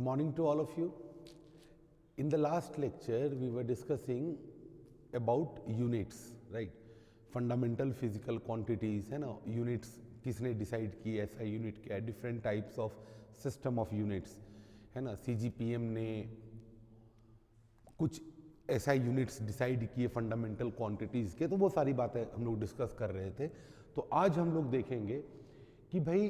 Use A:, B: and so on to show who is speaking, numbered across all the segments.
A: morning to all of you. In the last lecture, we were discussing about units, right? Fundamental physical quantities है ना, units किसने decide की, ऐसा unit क्या है, different types of system of units है ना. CGPM ने कुछ ऐसा यूनिट्स डिसाइड किए फंडामेंटल क्वांटिटीज़ के, तो वो सारी बातें हम लोग डिस्कस कर रहे थे. तो आज हम लोग देखेंगे कि भाई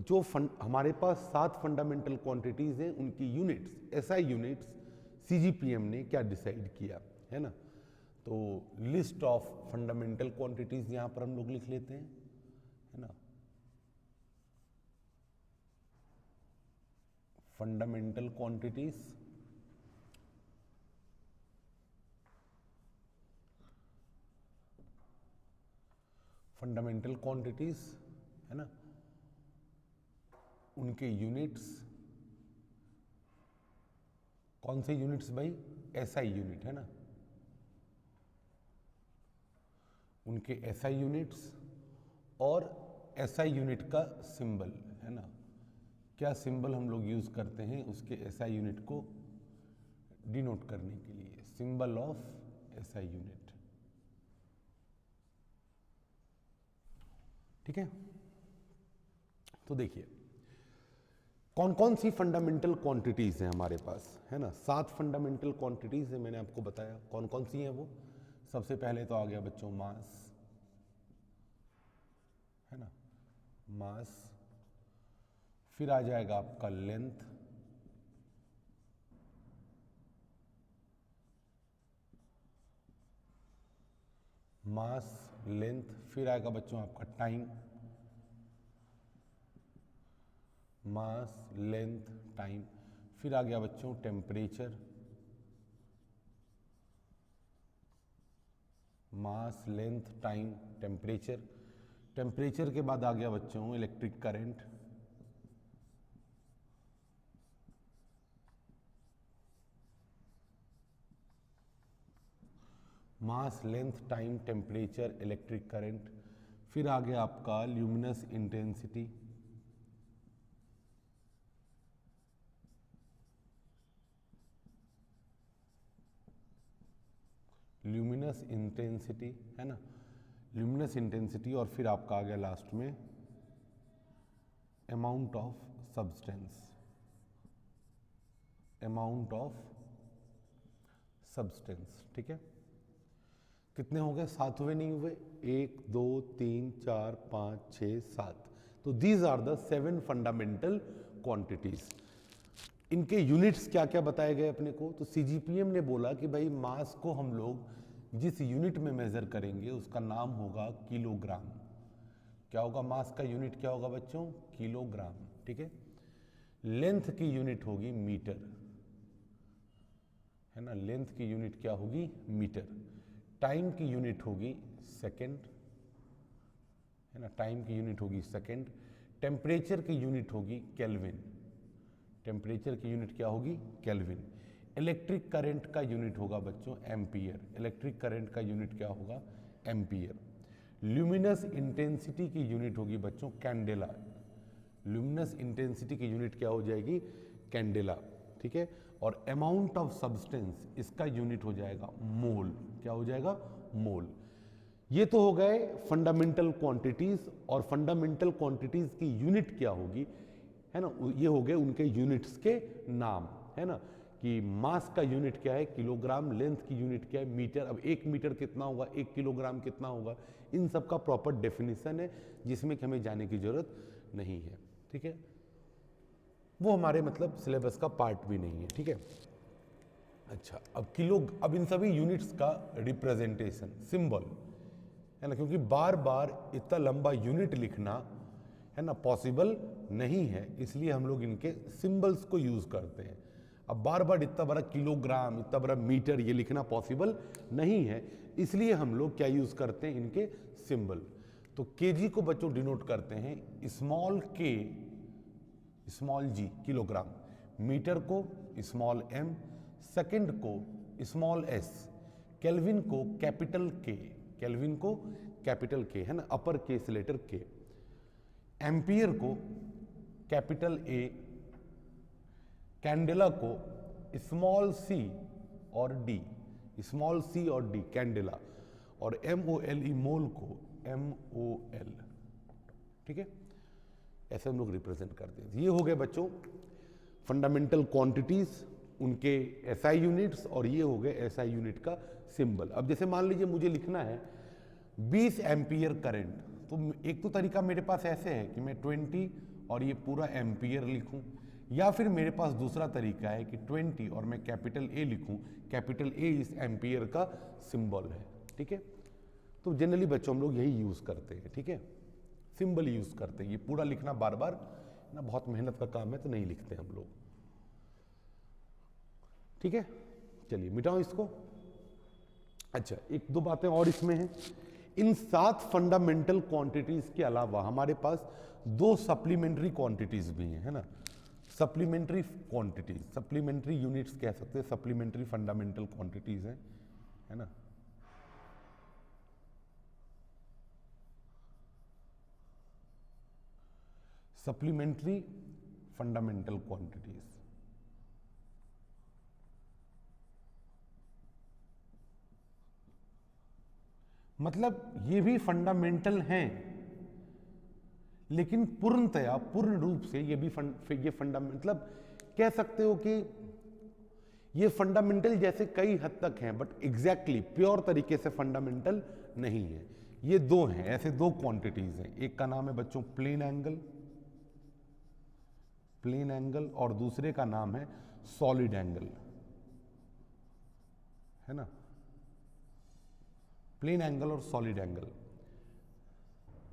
A: जो हमारे पास 7 फंडामेंटल क्वांटिटीज़ हैं, उनकी यूनिट्स, एसआई यूनिट्स सीजीपीएम ने क्या डिसाइड किया है ना. तो लिस्ट ऑफ फंडामेंटल क्वांटिटीज़ यहाँ पर हम लोग लिख लेते हैं है ना. फंडामेंटल क्वांटिटीज़, फंडामेंटल क्वांटिटीज है ना, उनके यूनिट्स. कौन से यूनिट्स भाई? एसआई यूनिट है ना, उनके एसआई यूनिट्स और एसआई यूनिट का सिंबल है ना. क्या सिंबल हम लोग यूज करते हैं उसके एसआई यूनिट को डिनोट करने के लिए? Symbol of SI unit. ठीक है. तो देखिए कौन कौन सी फंडामेंटल क्वांटिटीज हैं हमारे पास है ना. 7 फंडामेंटल क्वांटिटीज हैं, मैंने आपको बताया कौन कौन सी हैं वो. सबसे पहले तो आ गया बच्चों मास है ना, मास. फिर आ जाएगा आपका लेंथ, मास लेंथ. फिर आएगा बच्चों आपका टाइम, मास लेंथ टाइम. फिर आ गया बच्चों टेम्परेचर, मास लेंथ टाइम टेम्परेचर. टेम्परेचर के बाद आ गया बच्चों इलेक्ट्रिक करंट, मास length time temperature electric current. फिर आ गया आपका ल्यूमिनस इंटेंसिटी, ल्यूमिनस इंटेंसिटी है ना, ल्यूमिनस इंटेंसिटी. और फिर आपका आ गया लास्ट में amount of substance, amount of substance. ठीक है. कितने हो गए? 7 हुए नहीं हुए? 1 2 3 4 5 6 7. तो these are the 7 fundamental quantities. इनके यूनिट्स क्या क्या बताए गए अपने को? तो सीजीपीएम ने बोला कि भाई मास को हम लोग जिस यूनिट में मेजर करेंगे उसका नाम होगा किलोग्राम. क्या होगा? मास का यूनिट क्या होगा बच्चों? किलोग्राम. ठीक है. लेंथ की यूनिट होगी मीटर है ना, लेंथ की यूनिट क्या होगी? मीटर. टाइम की यूनिट होगी सेकंड है ना, टाइम की यूनिट होगी सेकंड. टेम्परेचर की यूनिट होगी केल्विन, टेम्परेचर की यूनिट क्या होगी? केल्विन. इलेक्ट्रिक करंट का यूनिट होगा बच्चों एम्पियर, इलेक्ट्रिक करंट का यूनिट क्या होगा? एम्पियर. ल्यूमिनस इंटेंसिटी की यूनिट होगी बच्चों कैंडेला, ल्यूमिनस इंटेंसिटी की यूनिट क्या हो जाएगी? कैंडेला. ठीक है. और अमाउंट ऑफ सब्सटेंस, इसका यूनिट हो जाएगा मोल. क्या हो जाएगा? मोल. ये तो हो गए फंडामेंटल क्वांटिटीज. और फंडामेंटल क्वांटिटीज की यूनिट क्या होगी है ना, ये हो गए उनके यूनिट्स के नाम है ना. कि मास का यूनिट क्या है? किलोग्राम. लेंथ की यूनिट क्या है? मीटर. अब 1 मीटर कितना होगा, 1 किलोग्राम कितना होगा, इन सब का प्रॉपर डेफिनेशन है जिसमें कि हमें जाने की जरूरत नहीं है. ठीक है. वो हमारे मतलब सिलेबस का पार्ट भी नहीं है. ठीक है. अच्छा, अब इन सभी यूनिट्स का रिप्रेजेंटेशन, सिंबल है ना, क्योंकि बार बार इतना लंबा यूनिट लिखना है ना पॉसिबल नहीं है, इसलिए हम लोग इनके सिंबल्स को यूज करते हैं. अब बार बार इतना बड़ा किलोग्राम, इतना बड़ा मीटर ये लिखना पॉसिबल नहीं है, इसलिए हम लोग क्या यूज करते हैं? इनके सिंबल. तो केजी को बच्चों डिनोट करते हैं स्मॉल के, स्मॉल जी किलोग्राम. मीटर को स्मॉल एम, सेकंड को स्मॉल एस, केल्विन को कैपिटल के, केल्विन को कैपिटल के है ना, अपर केस लेटर के. एम्पियर को कैपिटल ए, कैंडेला को स्मॉल सी और डी, स्मॉल सी और डी कैंडेला, और MOLE मोल को MOL, ठीक है, ऐसे हम लोग रिप्रेजेंट करते हैं। ये हो गए बच्चों फंडामेंटल क्वांटिटीज, उनके SI यूनिट्स, और ये हो गए SI यूनिट का सिंबल। अब जैसे मान लीजिए मुझे लिखना है 20 एम्पियर करंट, तो एक तो तरीका मेरे पास ऐसे है कि मैं 20 और ये पूरा एम्पियर लिखूं, या फिर मेरे पास दूसरा तरीका है कि 20 और मैं कैपिटल A लिखूं, कैपिटल A इस एम्पियर का सिंबल है, ठीक है। तो जनरली बच्चों हम लोग यही यूज करते हैं, ठीक है, सिंबल यूज करते हैं। ये पूरा लिखना बार बार ना बहुत मेहनत का काम है, तो नहीं लिखते हम लोग, ठीक है। चलिए मिटाओ इसको। अच्छा, एक दो बातें और इसमें हैं। इन 7 फंडामेंटल क्वांटिटीज के अलावा हमारे पास 2 सप्लीमेंट्री क्वांटिटीज भी हैं, है ना। सप्लीमेंट्री क्वांटिटीज, सप्लीमेंट्री यूनिट्स कह सकते हैं, सप्लीमेंट्री फंडामेंटल क्वांटिटीज हैं, है ना। सप्लीमेंट्री फंडामेंटल क्वांटिटीज, मतलब ये भी फंडामेंटल हैं, लेकिन पूर्णतया पूर्ण रूप से ये भी मतलब कह सकते हो कि ये फंडामेंटल जैसे कई हद तक हैं, बट एग्जैक्टली प्योर तरीके से फंडामेंटल नहीं है। ये 2 हैं, ऐसे 2 क्वांटिटीज हैं। एक का नाम है बच्चों प्लेन एंगल, प्लेन एंगल, और दूसरे का नाम है सॉलिड एंगल, है ना। प्लेन एंगल और सॉलिड एंगल।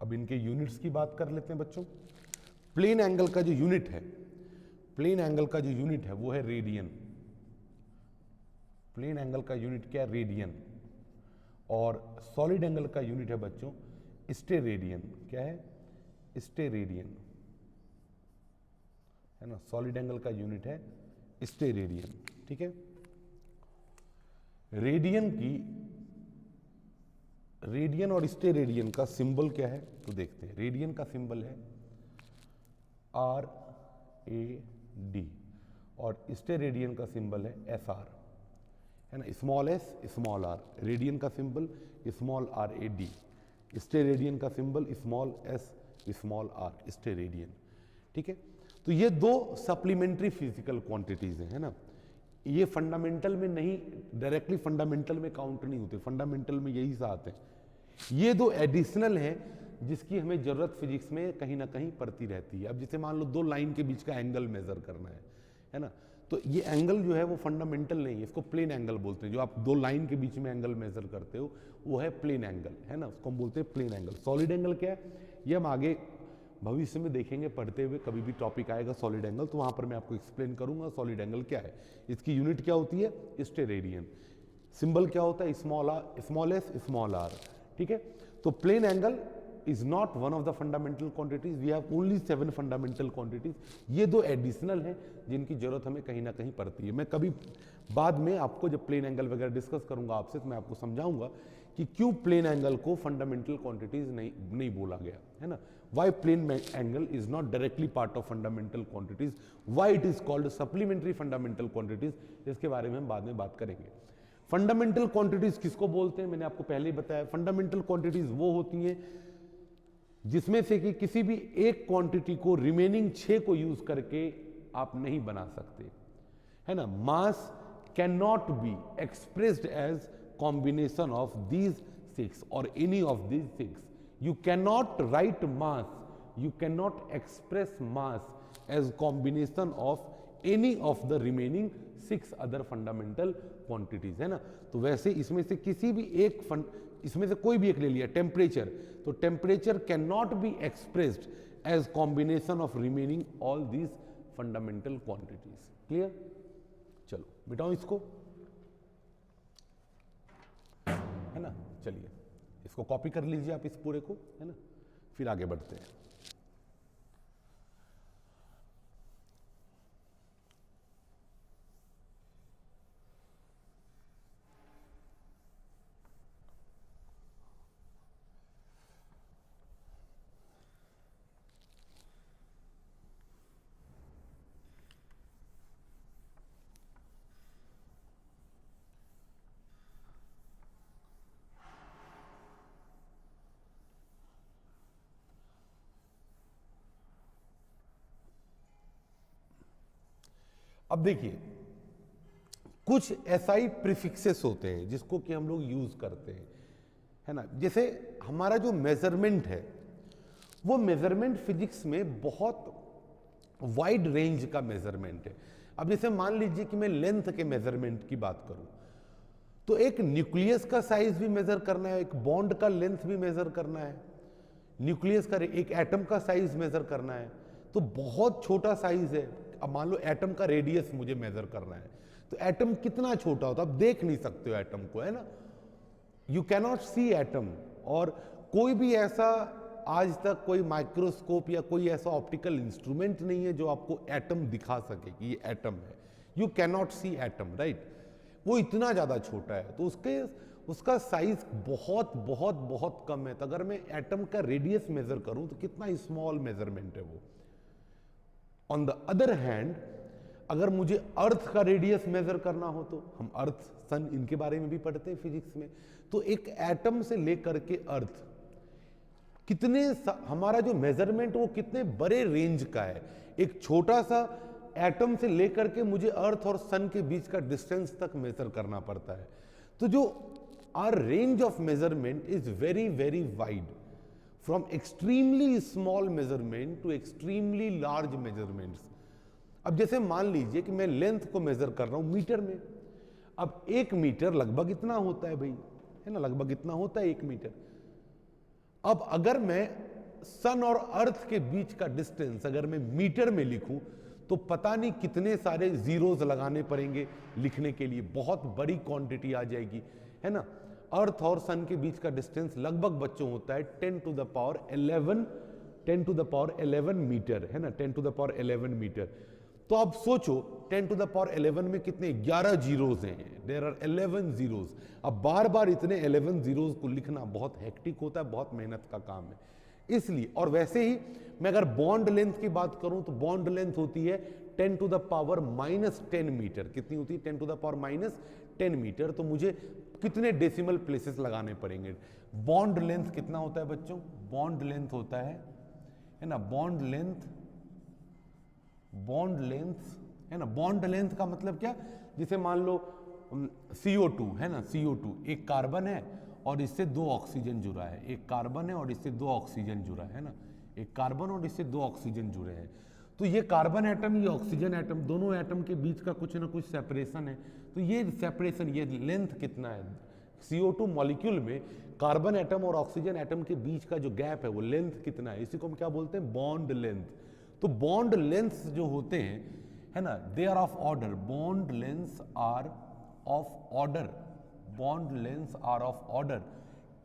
A: अब इनके यूनिट्स की बात कर लेते हैं बच्चों। प्लेन एंगल का जो यूनिट है, प्लेन एंगल का जो यूनिट है वो है रेडियन। प्लेन एंगल का यूनिट क्या है? रेडियन। और सॉलिड एंगल का यूनिट है बच्चों स्टेरेडियन। क्या है? स्टेरेडियन, है ना। सॉलिड एंगल का यूनिट है स्टेरेडियन, ठीक है। रेडियन और स्टेरेडियन का सिंबल क्या है तो देखते हैं। रेडियन का सिंबल है RAD और स्टेरेडियन का सिंबल है SR, है ना। Small s small r। Radian का सिंबल स्मॉल RAD, स्टेरेडियन का symbol small s small r, steradian, ठीक है। तो ये 2 सप्लीमेंट्री फिजिकल क्वांटिटीज हैं, है ना। ये फंडामेंटल में नहीं, डायरेक्टली फंडामेंटल में काउंट नहीं होते, फंडामेंटल में यही साथ है। ये 2 एडिशनल हैं जिसकी हमें जरूरत फिजिक्स में कहीं ना कहीं पड़ती रहती है। अब जैसे मान लो 2 लाइन के बीच का एंगल मेजर करना है ना। तो ये एंगल जो है वो फंडामेंटल नहीं है, इसको प्लेन एंगल बोलते हैं। जो आप 2 लाइन के बीच में एंगल मेजर करते हो वो है प्लेन एंगल, है ना, उसको हम बोलते हैं प्लेन एंगल। सॉलिड एंगल क्या है ये हम आगे भविष्य में देखेंगे, पढ़ते हुए कभी भी टॉपिक आएगा सॉलिड एंगल तो वहां पर मैं आपको एक्सप्लेन करूंगा सॉलिड एंगल क्या है। इसकी यूनिट क्या होती है? स्टेरेडियन। सिंबल क्या होता है? स्मॉल एस स्मॉल आर, ठीक है। तो plane angle is not one of the fundamental quantities, we have only 7 fundamental quantities. ये 2 एडिशनल हैं जिनकी जरूरत हमें कहीं ना कहीं पड़ती है। मैं कभी बाद में आपको जब प्लेन एंगल वगैरह डिस्कस करूंगा आपसे तो मैं आपको समझाऊंगा कि क्यों प्लेन एंगल को फंडामेंटल क्वांटिटीज नहीं बोला गया, है ना। Why plane angle is not directly part of fundamental quantities, why it is called supplementary fundamental quantities, इसके बारे में हम बाद में बात करेंगे। फंडामेंटल क्वांटिटीज किसको बोलते हैं? मैंने आपको पहले ही बताया। फंडामेंटल क्वांटिटीज वो होती हैं जिसमें से कि किसी भी एक क्वांटिटी को रिमेनिंग 6 को यूज करके आप नहीं बना सकते, है ना। Mass can not be expressed as combination of these 6 और any of these 6। You cannot write mass, you cannot express mass as combination of any of the remaining 6 other fundamental quantities, है ना। तो वैसे इसमें से किसी भी एक इसमें से कोई भी एक ले लिया, टेम्परेचर, तो temperature can not be expressed as combination of remaining all these fundamental quantities. Clear? चलो मिटाओ इसको, है ना। चलिए इसको कॉपी कर लीजिए आप इस पूरे को, है ना, फिर आगे बढ़ते हैं। अब देखिए, कुछ एसआई प्रीफिक्सेस होते हैं जिसको कि हम लोग यूज करते हैं, है ना। जैसे हमारा जो मेजरमेंट है वो मेजरमेंट फिजिक्स में बहुत वाइड रेंज का मेजरमेंट है। अब जैसे मान लीजिए कि मैं लेंथ के मेजरमेंट की बात करूं, तो एक न्यूक्लियस का साइज भी मेजर करना है, एक बॉन्ड का लेंथ भी मेजर करना है, न्यूक्लियस का, एक एटम का साइज मेजर करना है, तो बहुत छोटा साइज है। अब मान लो एटम का रेडियस मुझे मेजर करना है, तो एटम कितना छोटा होता है, आप देख नहीं सकते हो एटम को, है ना, यू कैनॉट सी एटम। और कोई भी ऐसा आज तक कोई माइक्रोस्कोप या कोई ऐसा ऑप्टिकल इंस्ट्रूमेंट नहीं है जो आपको एटम दिखा सके कि ये एटम है। You cannot see atom, right. वो इतना ज़्यादा छोटा है, तो उसका साइज बहुत बहुत बहुत कम है। तो अगर मैं एटम का रेडियस मेजर करूं तो कितना स्मॉल मेजरमेंट है वो। ऑन द अदर हैंड, अगर मुझे अर्थ का रेडियस मेजर करना हो, तो हम अर्थ, सन, इनके बारे में भी पढ़ते हैं फिजिक्स में, तो एक एटम से लेकर के अर्थ कितने, हमारा जो मेजरमेंट वो कितने बड़े रेंज का है। एक छोटा सा एटम से लेकर के मुझे अर्थ और सन के बीच का डिस्टेंस तक मेजर करना पड़ता है। तो जो our range of measurement is very very wide, from extremely small measurement to extremely large measurements. अब जैसे मान लीजिए कि मैं लेंथ को मेजर कर रहा हूं मीटर में। अब 1 मीटर लगभग इतना होता है भाई, है ना, लगभग इतना होता है 1 मीटर। अब अगर मैं सन और अर्थ के बीच का डिस्टेंस अगर मैं मीटर में लिखूं, तो पता नहीं कितने सारे जीरोस लगाने पड़ेंगे लिखने के लिए, बहुत बड़ी क्वांटिटी आ जाएगी, है ना। अर्थ और सन के बीच का डिस्टेंस लगभग बच्चों होता है 10 टू द पावर 11 मीटर, है ना, 10 टू द पावर 11 मीटर। तो आप सोचो 10 टू द पावर 11 में कितने 11 जीरोस हैं, देयर आर 11 जीरोस। अब बार बार इतने 11 जीरोस को लिखना बहुत हेक्टिक होता है, बहुत मेहनत का काम है, इसलिए। और वैसे ही मैं अगर बॉन्ड लेंथ की बात करूं, तो बॉन्ड लेंथ होती है 10 टू द पावर -10 मीटर। कितनी होती है? 10 टू द पावर -10 मीटर। तो मुझे कितने डेसिमल प्लेसेस लगाने पड़ेंगे? बॉन्ड लेंथ कितना होता है बच्चों? बॉन्ड लेंथ होता है ना, बॉन्ड लेंथ है ना। बॉन्ड लेंथ का मतलब क्या? जैसे मान लो CO2 है ना, CO2 एक कार्बन है और इससे 2 ऑक्सीजन जुड़ा है, एक कार्बन है और इससे 2 ऑक्सीजन जुड़ा है ना, एक कार्बन और इससे 2 ऑक्सीजन जुड़े हैं। तो ये कार्बन एटम, ये ऑक्सीजन एटम, दोनों एटम के बीच का कुछ ना कुछ सेपरेशन है। तो ये सेपरेशन, ये लेंथ कितना है? CO2 मॉलिक्यूल में कार्बन एटम और ऑक्सीजन एटम के बीच का जो गैप है वो लेंथ कितना है? इसी को हम क्या बोलते हैं? Bond length. तो बॉन्ड लेंथ्स जो होते हैं, है ना, they are of order. Bond lengths are of order, bond lengths are of order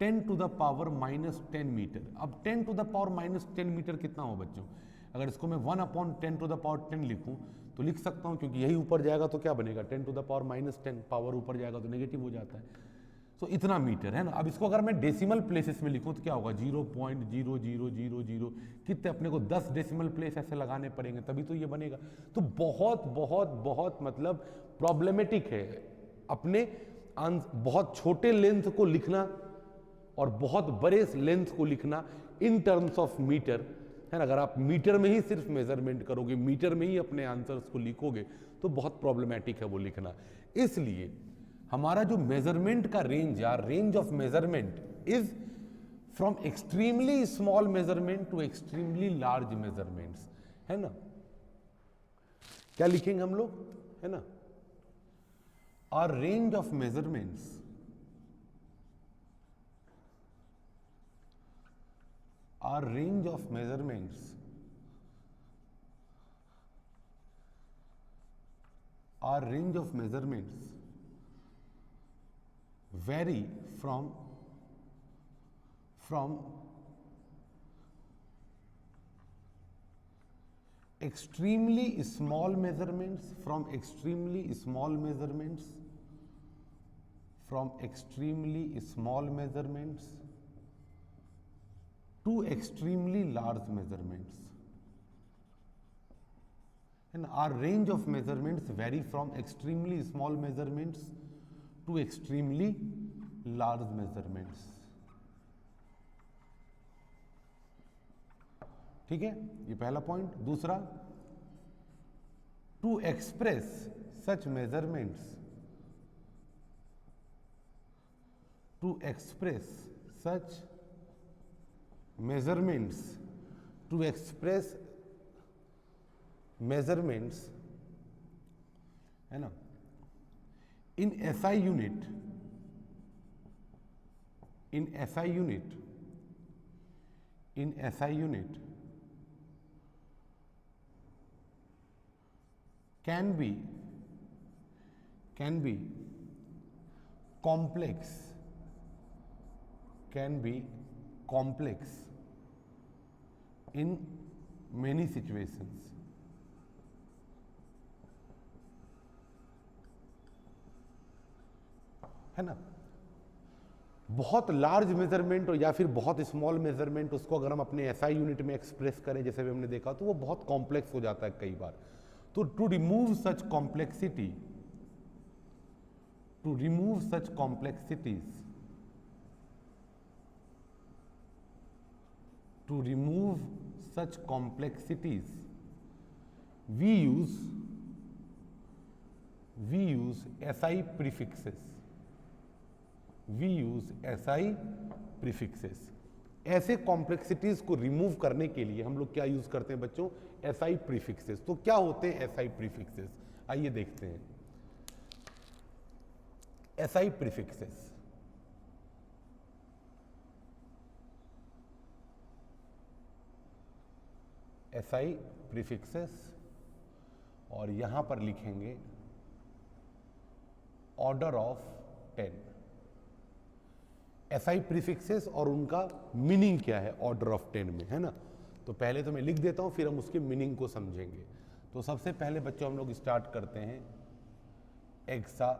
A: 10 to the power -10 metre. अब 10 टू द पावर -10 मीटर कितना हो बच्चों? अगर इसको मैं 1/10 टू द पावर 10 लिखूं तो लिख सकता हूं, क्योंकि यही ऊपर जाएगा तो क्या बनेगा? 10 टू द पावर -10, पावर ऊपर जाएगा तो नेगेटिव हो जाता है। तो इतना मीटर, है ना। अब इसको अगर मैं डेसिमल प्लेसेस में लिखूं तो क्या होगा? 0.0000, कितने, अपने को 10 डेसिमल प्लेस ऐसे लगाने पड़ेंगे तभी तो ये बनेगा। तो बहुत बहुत बहुत मतलब प्रॉब्लमेटिक है अपने बहुत छोटे लेंथ को लिखना और बहुत बड़े लेंथ को लिखना इन टर्म्स ऑफ मीटर, है ना। अगर आप मीटर में ही सिर्फ मेजरमेंट करोगे, मीटर में ही अपने आंसर्स को लिखोगे तो बहुत प्रॉब्लमेटिक है वो लिखना। इसलिए हमारा जो मेजरमेंट का रेंज या range of measurement is from extremely small measurement to extremely large measurements, है ना। क्या लिखेंगे हम लोग, है ना? Our range of measurements, our range of measurements vary from extremely small measurements to extremely large measurements, and our range of measurements vary from extremely small measurements to extremely large measurements। ठीक है, ये पहला point. दूसरा, to express such measurements, to express such measurements, to express measurements, है ना, in SI unit, in SI unit, in SI unit can be complex, can be complex in many situations, है ना। बहुत लार्ज मेजरमेंट या फिर बहुत small measurement, उसको अगर हम अपने एसआई यूनिट में एक्सप्रेस करें जैसे भी हमने देखा, तो वो बहुत कॉम्प्लेक्स हो जाता है कई बार। तो to remove such complexity, to remove such complexities, to remove such complexities we use SI prefixes, we use SI prefixes। ऐसे कॉम्प्लेक्सिटीज को रिमूव करने के लिए हम लोग क्या यूज करते हैं बच्चों? SI prefixes। तो क्या होते हैं SI prefixes? आइए देखते हैं। SI prefixes, SI prefixes, और यहां पर लिखेंगे ऑर्डर ऑफ 10। SI प्रीफिक्सेस और उनका मीनिंग क्या है ऑर्डर ऑफ 10 में, है ना। तो पहले तो मैं लिख देता हूं, फिर हम उसके मीनिंग को समझेंगे। तो सबसे पहले बच्चों हम लोग स्टार्ट करते हैं exa,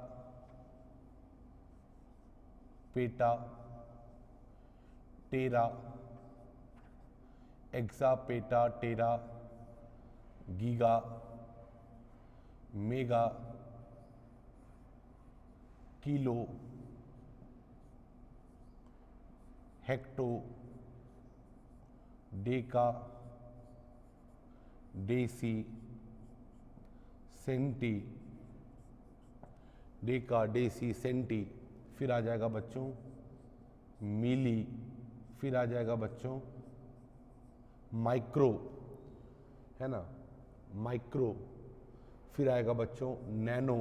A: peta, tera, exa, peta, tera, giga, mega, kilo, hecto, deca, deci, centi, deca, deci, centi, फिर आ जाएगा बच्चों मिली, फिर आ जाएगा बच्चों माइक्रो, है ना, माइक्रो, फिर आएगा बच्चों नैनो,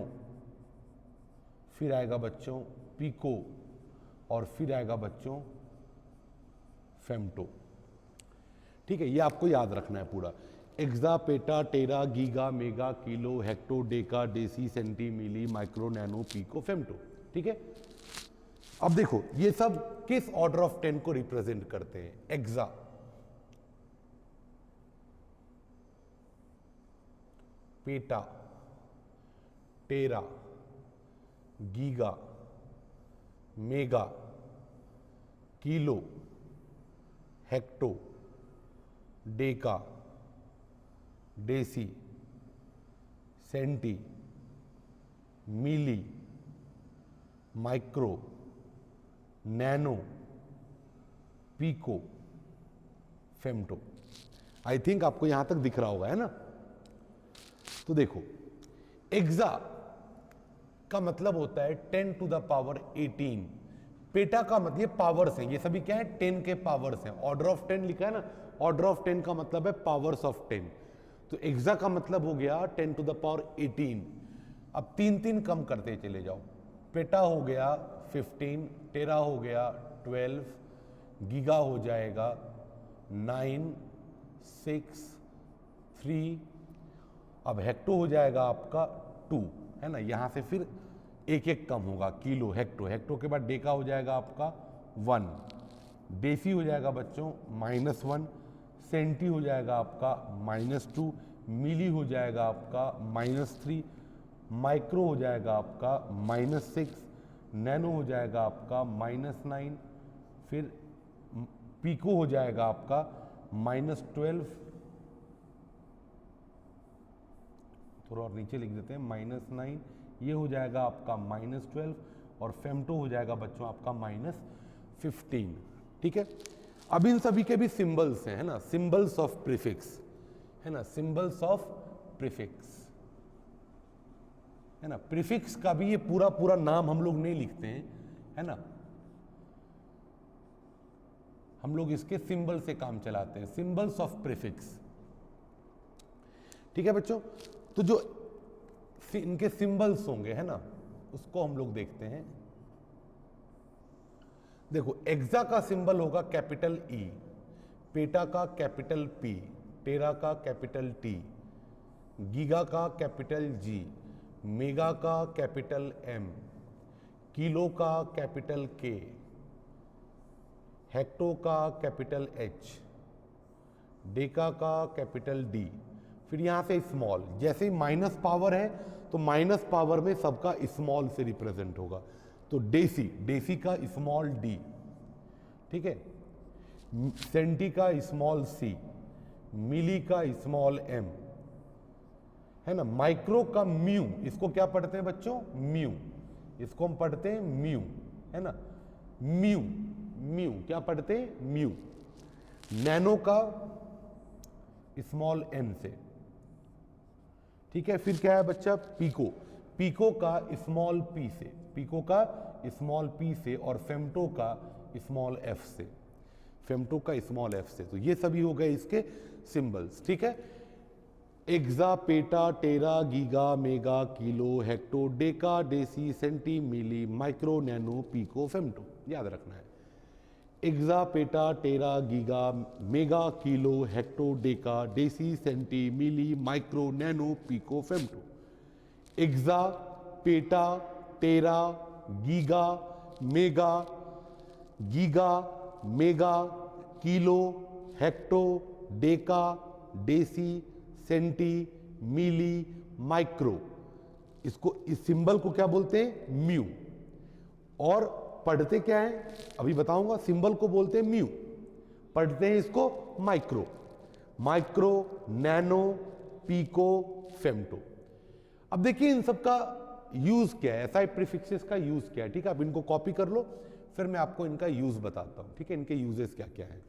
A: फिर आएगा बच्चों पिको, और फिर आएगा बच्चों फेम्टो। ठीक है, ये आपको याद रखना है पूरा। Exa, peta, tera, giga, mega, kilo, hecto, deca, deci, centi, milli, micro, nano, pico, femto. ठीक है, अब देखो ये सब किस ऑर्डर ऑफ 10 को रिप्रेजेंट करते हैं? Exa, peta, tera, giga, mega, kilo, hecto, deca, deci, centi, milli, micro, nano, pico, femto. I think आपको यहां तक दिख रहा होगा, है ना। तो देखो एक्सा का मतलब होता है 10 टू द पावर 18। पेटा का मतलब, ये पावर्स हैं, ये सभी क्या है? 10 के पावर्स हैं। ऑर्डर ऑफ 10 लिखा है ना, ऑर्डर ऑफ 10 का मतलब है पावर्स ऑफ 10। तो एक्सा का मतलब हो गया 10 टू द पावर 18। अब 3 कम करते चले जाओ। पेटा हो गया 15, टेरा हो गया 12, गीगा हो जाएगा 9, 6, 3, अब हेक्टो हो जाएगा आपका 2, है ना। यहां से फिर एक कम होगा, किलो, हेक्टो, हेक्टो के बाद डेका हो जाएगा आपका 1, डेसी हो जाएगा बच्चों -1, सेंटी हो जाएगा आपका -2, मिली हो जाएगा आपका -3, माइक्रो हो जाएगा आपका -6, नैनो हो जाएगा आपका -9, फिर पिको हो जाएगा आपका -12, थोड़ा और नीचे लिख देते हैं -9, ये हो जाएगा आपका -12, और फेम्टो हो जाएगा बच्चों आपका -15। ठीक है, अब इन सभी के भी सिंबल्स हैं, है ना, सिंबल्स ऑफ प्रीफिक्स, है ना, सिंबल्स ऑफ प्रीफिक्स। है ना। प्रीफिक्स का भी ये पूरा पूरा नाम हम लोग नहीं लिखते हैं, है ना, हम लोग इसके सिंबल से काम चलाते हैं, सिंबल्स ऑफ प्रीफिक्स। ठीक है बच्चों, तो जो इनके सिंबल्स होंगे, है ना, उसको हम लोग देखते हैं। देखो, एक्सा का सिंबल होगा कैपिटल ई, पेटा का कैपिटल पी, टेरा का कैपिटल टी, गीगा का कैपिटल जी, मेगा का कैपिटल एम, किलो का कैपिटल के, हेक्टो का कैपिटल एच, डेका का कैपिटल डी, फिर यहां से स्मॉल। जैसे ही माइनस पावर है तो माइनस पावर में सबका स्मॉल से रिप्रेजेंट होगा, तो डेसी, डेसी का स्मॉल डी, ठीक है, सेंटी का स्मॉल सी, मिली का स्मॉल एम, है ना, माइक्रो का म्यू, इसको क्या पढ़ते हैं बच्चों, म्यू, इसको हम पढ़ते हैं म्यू, है ना, म्यू, म्यू क्या पढ़ते हैं, म्यू। नैनो का स्मॉल एन से, ठीक है। फिर क्या है बच्चा, पीको, पीको का स्मॉल पी से, पीको का स्मॉल पी से, और फेम्टो का स्मॉल एफ से, फेम्टो का स्मॉल एफ से। तो ये सभी हो गए इसके सिंबल्स, ठीक है। Exa, peta, tera, giga, mega, kilo, hecto, deca, deci, centi, milli, micro, nano, pico, femto, याद रखना है। Exa, peta, tera, giga, mega, kilo, hecto, deca, deci, centi, milli, micro, nano, pico, femto. Exa, peta, tera, giga, mega, giga, mega, kilo, hecto, deca, deci, centi, milli, micro, इसको, इस symbol को क्या बोलते हैं, mu. और पढ़ते क्या है अभी बताऊंगा, सिंबल को बोलते हैं म्यू, पढ़ते हैं इसको micro, micro, nano, pico, femto. अब देखिए इन सब का यूज क्या है, एसआई प्रीफिक्सेस का यूज क्या है, ठीक है। अब इनको कॉपी कर लो, फिर मैं आपको इनका यूज बताता हूं, ठीक है, इनके यूजेस क्या क्या है।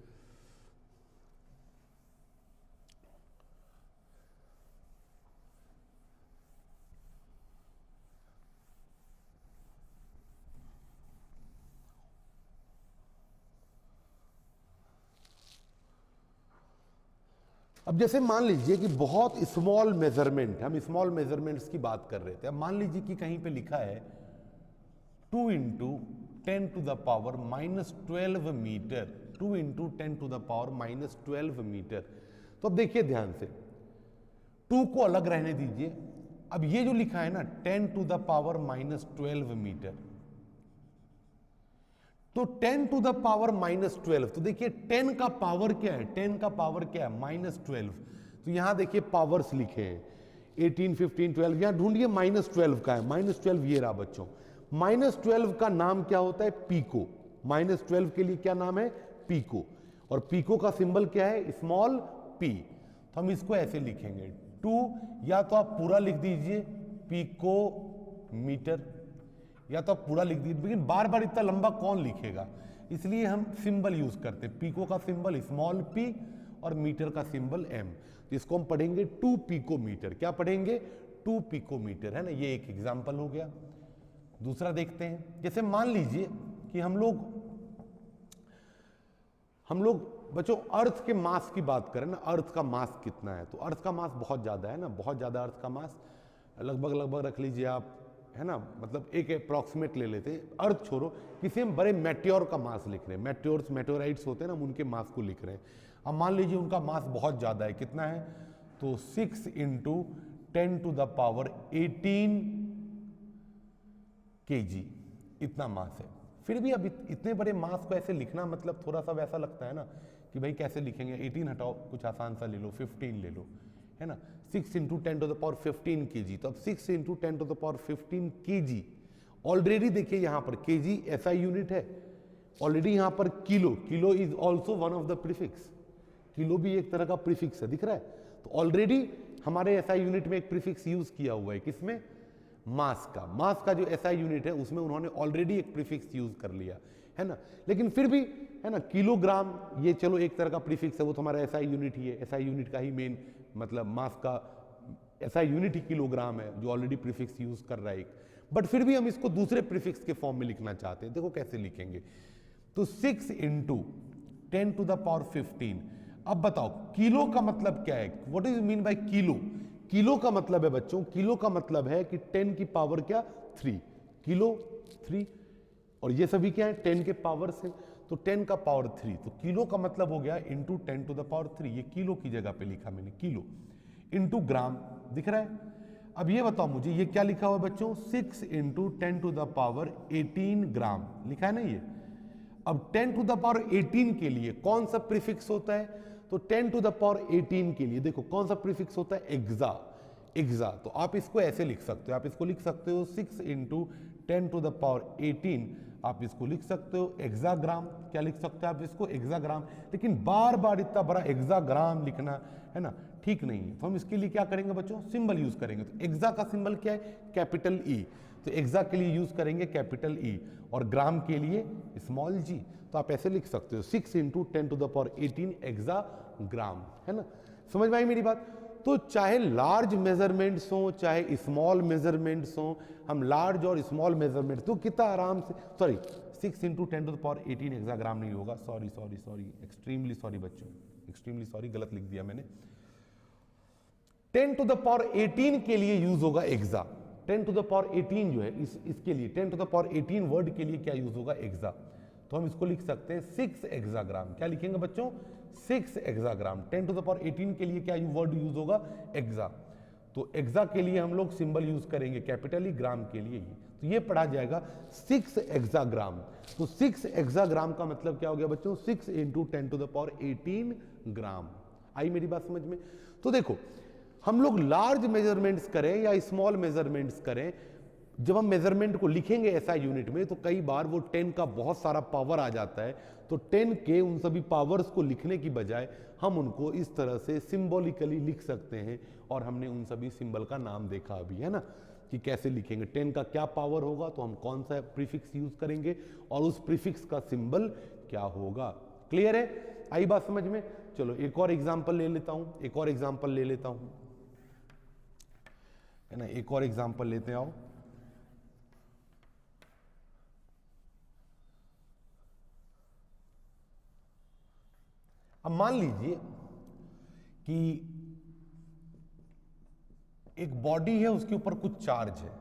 A: अब जैसे मान लीजिए कि बहुत स्मॉल मेजरमेंट, हम स्मॉल मेजरमेंट्स की बात कर रहे थे। अब मान लीजिए कि कहीं पे लिखा है 2 × 10⁻⁻12 मीटर, 2 × 10⁻⁻12 मीटर। तो अब देखिए ध्यान से, 2 को अलग रहने दीजिए। अब ये जो लिखा है ना 10⁻⁻12 मीटर, तो 10⁻⁻12, तो देखिए 10 का पावर क्या है, 10 का पावर क्या है, -12। तो यहां देखिए पावर्स लिखे हैं 18, 15, 12, यहां ढूंढिए -12 का है, -12 ये रहा बच्चों। -12 का नाम क्या होता है, पीको। -12 के लिए क्या नाम है, पीको। और पीको का सिंबल क्या है, स्मॉल पी। तो हम इसको ऐसे लिखेंगे 2, या तो आप पूरा लिख दीजिए पीको मीटर, या तो आप पूरा लिख दीजिए, लेकिन बार बार इतना लंबा कौन लिखेगा, इसलिए हम सिंबल यूज करते हैं। पीको का सिंबल स्मॉल पी और मीटर का सिंबल एम। तो इसको हम पढ़ेंगे 2 पिको मीटर। क्या पढ़ेंगे, 2 पिको मीटर, है ना। ये एक एग्जाम्पल हो गया। दूसरा देखते हैं, जैसे मान लीजिए कि हम लोग बच्चों अर्थ के मास की बात करें ना, अर्थ का मास कितना है, तो अर्थ का मास बहुत ज्यादा है ना, बहुत ज्यादा अर्थ का मास, लगभग रख लीजिए आप, है ना, मतलब एक अप्रॉक्सीमेट ले लेते हैं। अर्थ छोड़ो, किसी हम बड़े मेट्योर का मास लिख रहे हैं, मेट्योर्स, मेटोराइट्स होते हैं ना, हम उनके मास को लिख रहे हैं। अब मान लीजिए उनका मास बहुत ज्यादा है, कितना है, तो 6 × 10⁻18 kg, इतना मास है। फिर भी अब इतने बड़े मास को ऐसे लिखना मतलब थोड़ा सा वैसा लगता है ना कि भाई कैसे लिखेंगे, 18 हटाओ, कुछ आसान सा ले लो, 15 ले लो, है ना। 6 × 10⁻15 kg, तो अब 6 × 10⁻15 kg, ऑलरेडी देखिए यहां पर kg ऐसा यूनिट है, ऑलरेडी यहां पर kilo, kilo is also one of the prefix, kilo भी एक तरह का प्रीफिक्स है, दिख रहा है। तो ऑलरेडी हमारे एसआई यूनिट में एक प्रीफिक्स यूज किया हुआ है, किसमें, मास का। मास का जो एसआई यूनिट है उसमें उन्होंने ऑलरेडी एक प्रीफिक्स यूज कर लिया है ना। लेकिन फिर भी, है ना, किलोग्राम ये चलो एक तरह का प्रीफिक्स है, वो तो हमारा एसआई यूनिट ही है, एसआई यूनिट का ही मेन मतलब मास का ऐसा यूनिट ही किलोग्राम है जो ऑलरेडी प्रीफिक्स यूज कर रहा है एक, बट फिर भी हम इसको दूसरे प्रीफिक्स के फॉर्म में लिखना चाहते हैं। देखो कैसे लिखेंगे, तो 6 इंटू 10 टू द पावर 15। अब बताओ किलो का मतलब क्या है, what is mean by kilo? Kilo का मतलब है बच्चों, किलो का मतलब है कि 10 की पावर क्या 3, किलो 3, और ये सभी क्या है 10 के पावर से, तो 10 का पावर 3, तो किलो का मतलब हो गया इंटू 10 टू द पावर 3। ये किलो की जगह पे लिखा मैंने किलो, इंटू ग्राम दिख रहा है। अब ये बताओ मुझे ये क्या लिखा हुआ है बच्चों, 6 इंटू 10 टू द पावर 18 ग्राम लिखा है ना ये। अब 10 टू द पावर 18 के लिए कौन सा प्रीफिक्स होता है, तो 10 टू द पावर 18 के लिए देखो कौन सा प्रीफिक्स होता है, एक्सा। एक्सा, तो आप इसको ऐसे लिख सकते हो, आप इसको लिख सकते हो 6 इंटू 10 टू द पावर 18, आप इसको लिख सकते हो एक्साग्राम। क्या लिख सकते हो आप इसको, एक्साग्राम। लेकिन बार बार इतना बड़ा एक्साग्राम लिखना है ना ठीक नहीं है, तो हम इसके लिए क्या करेंगे बच्चों, सिंबल यूज करेंगे। तो एक्सा का सिंबल क्या है, कैपिटल ई, तो एक्सा के लिए यूज करेंगे कैपिटल ई, और ग्राम के लिए स्मॉल जी। तो आप ऐसे लिख सकते हो 6 इंटू 10 टू द पावर 18 एक्साग्राम, है ना। समझ में आई मेरी बात? तो चाहे लार्ज मेजरमेंट्स हो चाहे स्मॉल मेजरमेंट्स हो, हम लार्ज और स्मॉल मेजरमेंट तो कितना आराम से, sorry 6 into 10 to the power 18 exagram नहीं होगा, sorry sorry sorry, extremely sorry बच्चों, एक्सट्रीमली सॉरी, गलत लिख दिया मैंने। 10 टू द पावर 18 के लिए यूज होगा एक्सा। 10 टू द पावर 18 जो है इसके लिए 10 टू द पावर 18 वर्ड के लिए क्या यूज होगा, एक्सा। तो हम इसको लिख सकते हैं 6 एक्साग्राम। क्या लिखेंगे बच्चों, 6 एक्साग्राम। 10 टू द पावर 18 के लिए क्या वर्ड यूज होगा, एक्सा। तो एक्सा के लिए हम लोग सिंबल यूज करेंगे कैपिटल ई, ग्राम के लिए ही, तो ये पढ़ा जाएगा 6 एक्साग्राम। तो 6 एक्साग्राम का मतलब क्या हो गया बच्चों, 6 इंटू 10 टू द पावर 18 ग्राम। आई मेरी बात समझ में? तो देखो हम लोग लार्ज मेजरमेंट्स करें या स्मॉल मेजरमेंट्स करें, जब हम मेजरमेंट को लिखेंगे ऐसा यूनिट में, तो कई बार वो 10 का बहुत सारा पावर आ जाता है, तो 10 के उन सभी पावर्स को लिखने की बजाय हम उनको इस तरह से सिंबॉलिकली लिख सकते हैं, और हमने उन सभी सिंबल का नाम देखा अभी, है ना, कि कैसे लिखेंगे। 10 का क्या पावर होगा तो हम कौन सा प्रीफिक्स यूज करेंगे, और उस प्रीफिक्स का सिंबल क्या होगा। क्लियर है? आई बात समझ में? चलो एक और एग्जाम्पल ले लेता हूं, एक और एग्जाम्पल ले लेता हूं, है ना, एक और एग्जाम्पल लेते आओ। अब मान लीजिए कि एक बॉडी है, उसके ऊपर कुछ चार्ज है,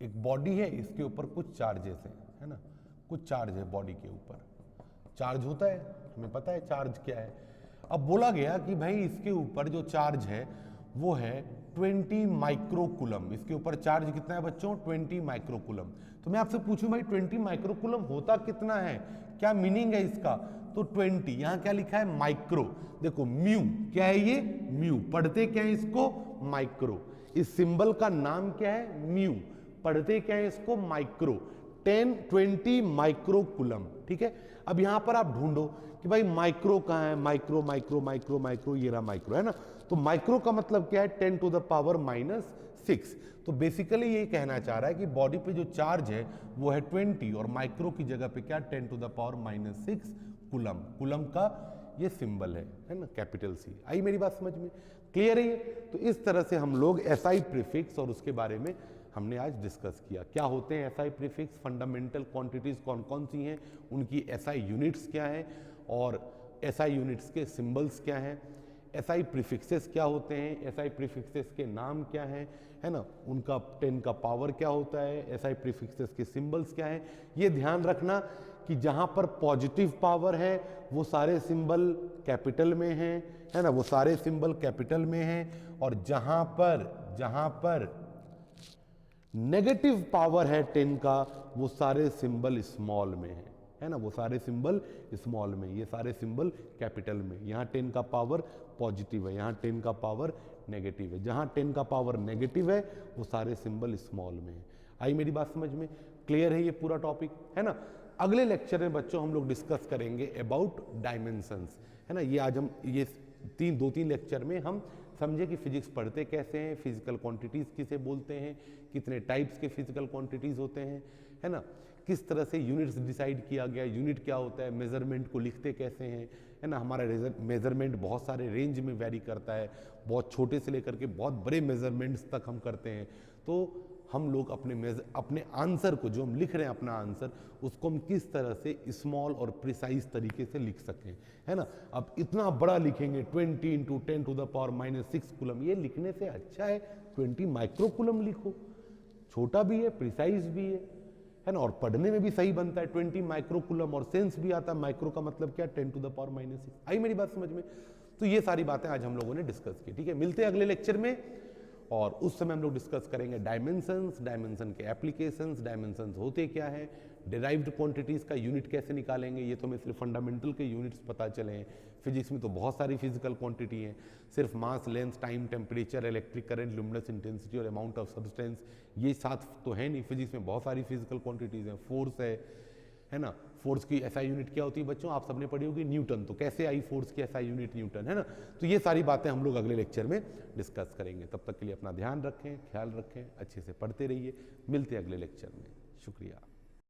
A: एक बॉडी है इसके ऊपर कुछ चार्जेस है ना, कुछ चार्ज है बॉडी के ऊपर, चार्ज होता है, हमें पता है चार्ज क्या है। अब बोला गया कि भाई इसके ऊपर जो चार्ज है वो है 20 माइक्रोकूलम। इसके ऊपर चार्ज कितना है बच्चों, 20 माइक्रोकूलम। तो मैं आपसे पूछूं भाई 20 माइक्रोकूलम होता कितना है, क्या मीनिंग है इसका, तो 20, यहां क्या लिखा है माइक्रो, देखो म्यू, क्या है ये म्यू, पढ़ते क्या है इसको माइक्रो, इस सिंबल का नाम क्या है म्यू, पढ़ते क्या है इसको माइक्रो, 20 माइक्रोकूलम, ठीक है। अब यहां पर आप ढूंढो कि भाई माइक्रो कहां है, माइक्रो माइक्रो माइक्रो माइक्रो, ये रहा माइक्रो, है ना। तो माइक्रो का मतलब क्या है 10 टू द पावर -6। तो बेसिकली ये कहना चाह रहा है कि बॉडी पे जो चार्ज है वो है 20, और माइक्रो की जगह पे क्या 10 to the power -6 coulomb, coulomb का ये सिंबल है ना, कैपिटल सी। आई मेरी बात समझ में? क्लियर है ये? तो इस तरह से हम लोग एसआई प्रीफिक्स और उसके बारे में हमने आज डिस्कस किया। क्या होते हैं एसआई प्रीफिक्स, फंडामेंटल क्वांटिटीज कौन कौन सी हैं, उनकी एसआई यूनिट्स क्या हैं, और एसआई यूनिट्स के सिंबल्स क्या हैं, एसआई प्रीफिक्सेस क्या होते हैं, एसआई प्रीफिक्सेस के नाम क्या हैं, है ना, उनका 10 का पावर क्या होता है, एसआई प्रीफिक्सेस के सिंबल्स क्या हैं। ये ध्यान रखना कि जहां पर पॉजिटिव पावर है वो सारे सिंबल कैपिटल में हैं, है ना, वो सारे सिंबल कैपिटल में हैं, और जहां पर नेगेटिव पावर है 10 का वो सारे सिंबल स्मॉल में है ना, वो सारे सिंबल स्मॉल में, ये सारे सिंबल कैपिटल में। यहाँ 10 का पावर पॉजिटिव है, यहाँ 10 का पावर नेगेटिव है, जहाँ 10 का पावर नेगेटिव है वो सारे सिंबल स्मॉल में है। आई मेरी बात समझ में? क्लियर है ये पूरा टॉपिक, है ना। अगले लेक्चर में बच्चों हम लोग डिस्कस करेंगे अबाउट डायमेंशंस, है ना। ये आज हम ये दो तीन लेक्चर में हम समझे कि फिजिक्स पढ़ते कैसे हैं, फिजिकल क्वांटिटीज किसे बोलते हैं, कितने टाइप्स के फिजिकल क्वांटिटीज होते हैं, है ना, किस तरह से यूनिट्स डिसाइड किया गया, यूनिट क्या होता है, मेजरमेंट को लिखते कैसे हैं, है ना। हमारा मेजरमेंट बहुत सारे रेंज में वैरी करता है, बहुत छोटे से लेकर के बहुत बड़े मेजरमेंट्स तक हम करते हैं। तो हम लोग अपने आंसर को, जो हम लिख रहे हैं अपना आंसर, उसको हम किस तरह से स्मॉल और प्रिसाइज तरीके से लिख सकें, है ना। अब इतना बड़ा लिखेंगे 20 × 10⁻⁻6 कूलम, ये लिखने से अच्छा है 20 माइक्रो कूलम लिखो, छोटा भी है, प्रिसाइज भी है ना, और पढ़ने में भी सही बनता है। 20 माइक्रो कूलम और सेंस भी आता है, माइक्रो का मतलब क्या, 10⁻⁻6। आई मेरी बात समझ में। तो ये सारी बातें आज हम लोगों ने डिस्कस की, ठीक है। मिलते हैं अगले लेक्चर में, और उस समय हम लोग डिस्कस करेंगे डायमेंशंस, डायमेंशन के एप्लीकेशंस, डायमेंशंस होते क्या है, डिराइव्ड क्वांटिटीज़ का यूनिट कैसे निकालेंगे। ये तो हमें सिर्फ फंडामेंटल के यूनिट्स पता चले हैं, फिजिक्स में तो बहुत सारी फिजिकल क्वांटिटी हैं, सिर्फ mass, length, time, temperature, electric current, luminous intensity और अमाउंट ऑफ सब्सटेंस, ये साथ तो है नहीं। फिजिक्स में बहुत सारी फिजिकल क्वांटिटीज़ हैं, फोर्स है ना। फोर्स की एसआई यूनिट क्या होती है बच्चों, आप सबने पढ़ी होगी, न्यूटन। तो कैसे आई फोर्स की एसआई यूनिट, न्यूटन, है ना। तो ये सारी बातें हम लोग अगले लेक्चर में डिस्कस करेंगे। तब तक के लिए अपना ध्यान रखें, ख्याल रखें, अच्छे से पढ़ते रहिए। मिलते हैं अगले लेक्चर में। शुक्रिया।